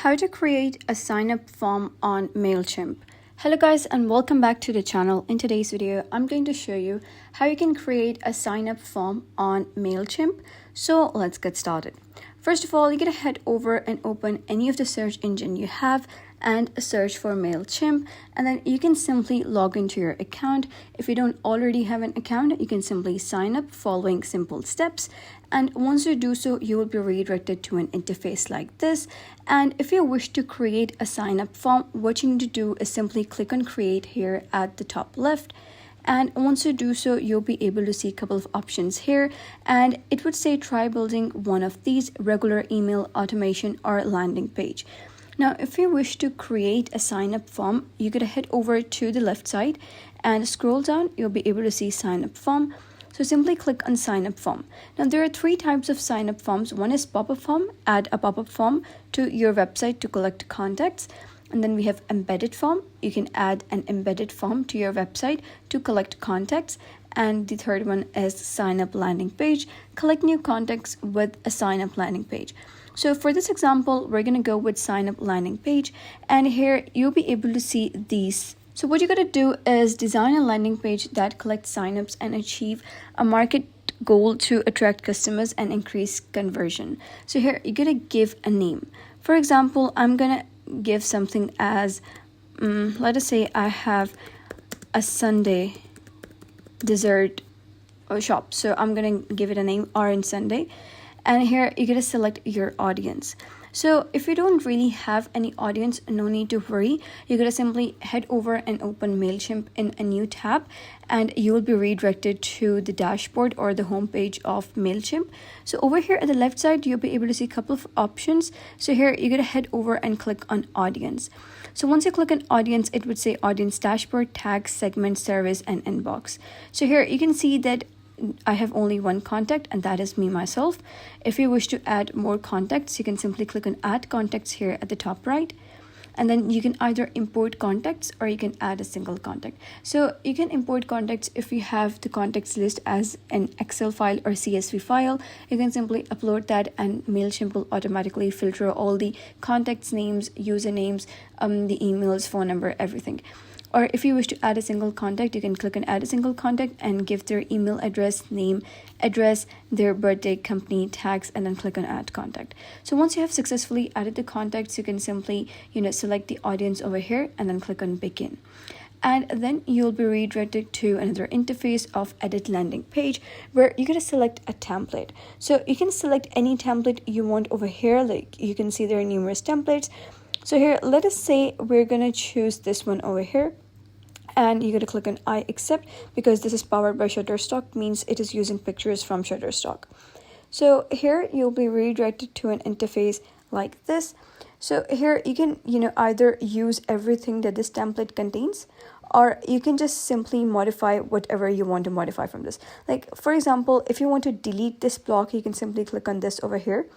How to create a sign-up form on MailChimp. Hello guys and welcome back to the channel. In today's video, I'm going to show you how you can create a sign-up form on MailChimp. So let's get started. First of all, you're going to head over and open any of the search engine you have and search for MailChimp, and then you can simply log into your account. If you don't already have an account, you can simply sign up following simple steps, and once you do so, you will be redirected to an interface like this. And if you wish to create a sign up form, what you need to do is simply click on create here at the top left. And once you do so, you'll be able to see a couple of options here, and it would say try building one of these: regular email, automation, or landing page. Now, if you wish to create a sign up form, you're going to head over to the left side and scroll down. You'll be able to see sign up form. So simply click on sign up form. Now, there are three types of sign up forms. One is pop-up form. Add a pop-up form to your website to collect contacts. And then we have embedded form. You can add an embedded form to your website to collect contacts. And the third one is sign up landing page. Collect new contacts with a sign up landing page. So for this example, we're going to go with sign up landing page, and here you'll be able to see these. So what you got to do is design a landing page that collects signups and achieve a market goal to attract customers and increase conversion. So here you're going to give a name. For example, I'm going to give something as, let us say I have a Sunday dessert shop. So I'm going to give it a name, Orange Sunday. And here you're going to select your audience. So if you don't really have any audience, no need to worry. You're going to simply head over and open MailChimp in a new tab, and you will be redirected to the dashboard or the homepage of MailChimp. So over here at the left side, you'll be able to see a couple of options. So here you're going to head over and click on audience. So once you click on audience, it would say audience dashboard, tags, segment, service, and inbox. So here you can see that I have only one contact, and that is me myself. If you wish to add more contacts, you can simply click on add contacts here at the top right, and then you can either import contacts or you can add a single contact. So you can import contacts if you have the contacts list as an Excel file or CSV file. You can simply upload that, and MailChimp will automatically filter all the contacts names, usernames, the emails, phone number, everything. Or if you wish to add a single contact, you can click on add a single contact and give their email address, name, address, their birthday, company, tags, and then click on add contact. So once you have successfully added the contacts, you can simply, select the audience over here and then click on begin. And then you'll be redirected to another interface of edit landing page, where you're going to select a template. So you can select any template you want over here. Like you can see there are numerous templates. So here, let us say we're going to choose this one over here, and you're going to click on I accept, because this is powered by Shutterstock, means it is using pictures from Shutterstock. So here you'll be redirected to an interface like this. So here you can, either use everything that this template contains, or you can just simply modify whatever you want to modify from this. Like for example, if you want to delete this block, you can simply click on this over here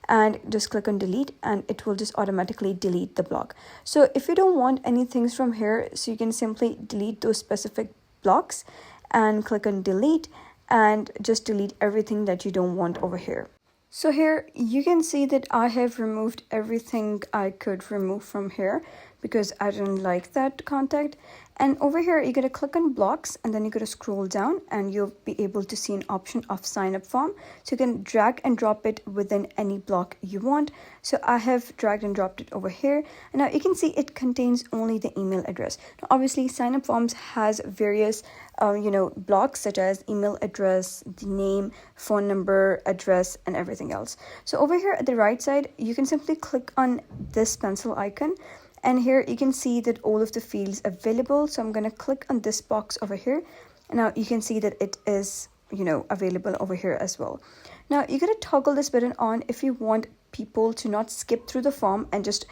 and just click on delete, and it will just automatically delete the block. So if you don't want any things from here, so you can simply delete those specific blocks and click on delete, and just delete everything that you don't want over here. So here you can see that I have removed everything I could remove from here because I didn't like that contact. And over here, you're going to click on blocks, and then you're going to scroll down, and you'll be able to see an option of sign up form. So you can drag and drop it within any block you want. So I have dragged and dropped it over here. And now you can see it contains only the email address. Now, obviously, sign up forms has various, blocks such as email address, the name, phone number, address, and everything else. So over here at the right side, you can simply click on this pencil icon. And here you can see that all of the fields available. So I'm going to click on this box over here. And now you can see that it is, available over here as well. Now you're going to toggle this button on if you want people to not skip through the form and just,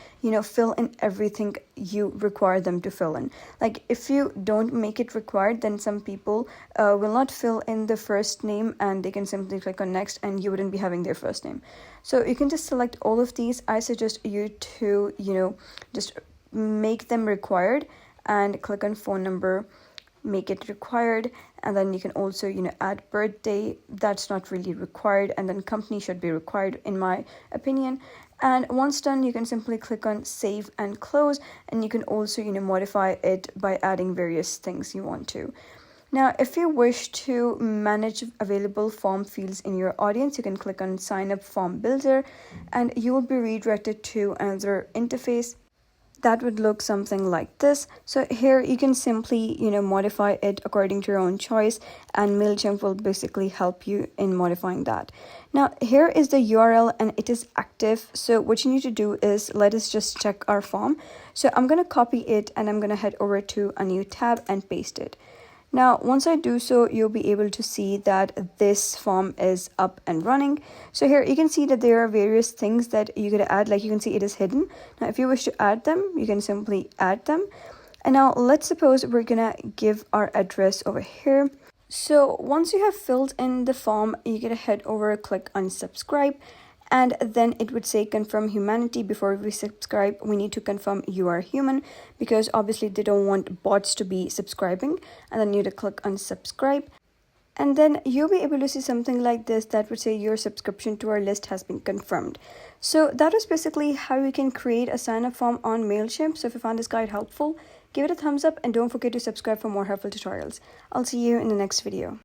fill in everything you require them to fill in. Like if you don't make it required, then some people will not fill in the first name, and they can simply click on next, and you wouldn't be having their first name. So you can just select all of these. I suggest you to, just make them required and click on phone number, make it required, and then you can also add birthday. That's not really required, and then company should be required in my opinion. And once done, you can simply click on save and close, and you can also modify it by adding various things you want to. Now, if you wish to manage available form fields in your audience, you can click on sign up form builder, and you will be redirected to another interface that would look something like this. So here you can simply modify it according to your own choice, and MailChimp will basically help you in modifying that. Now here is the URL and it is active. So what you need to do is, let us just check our form. So I'm going to copy it and I'm going to head over to a new tab and paste it. Now, once I do so, you'll be able to see that this form is up and running. So here you can see that there are various things that you could add, like you can see it is hidden. Now, if you wish to add them, you can simply add them. And now let's suppose we're gonna give our address over here. So once you have filled in the form, you can head over, click on subscribe, and then it would say confirm humanity. Before we subscribe, we need to confirm you are human, because obviously they don't want bots to be subscribing. And then you need to click on subscribe, and then you'll be able to see something like this that would say your subscription to our list has been confirmed. So that is basically how you can create a sign up form on MailChimp. So if you found this guide helpful, give it a thumbs up and don't forget to subscribe for more helpful tutorials. I'll see you in the next video.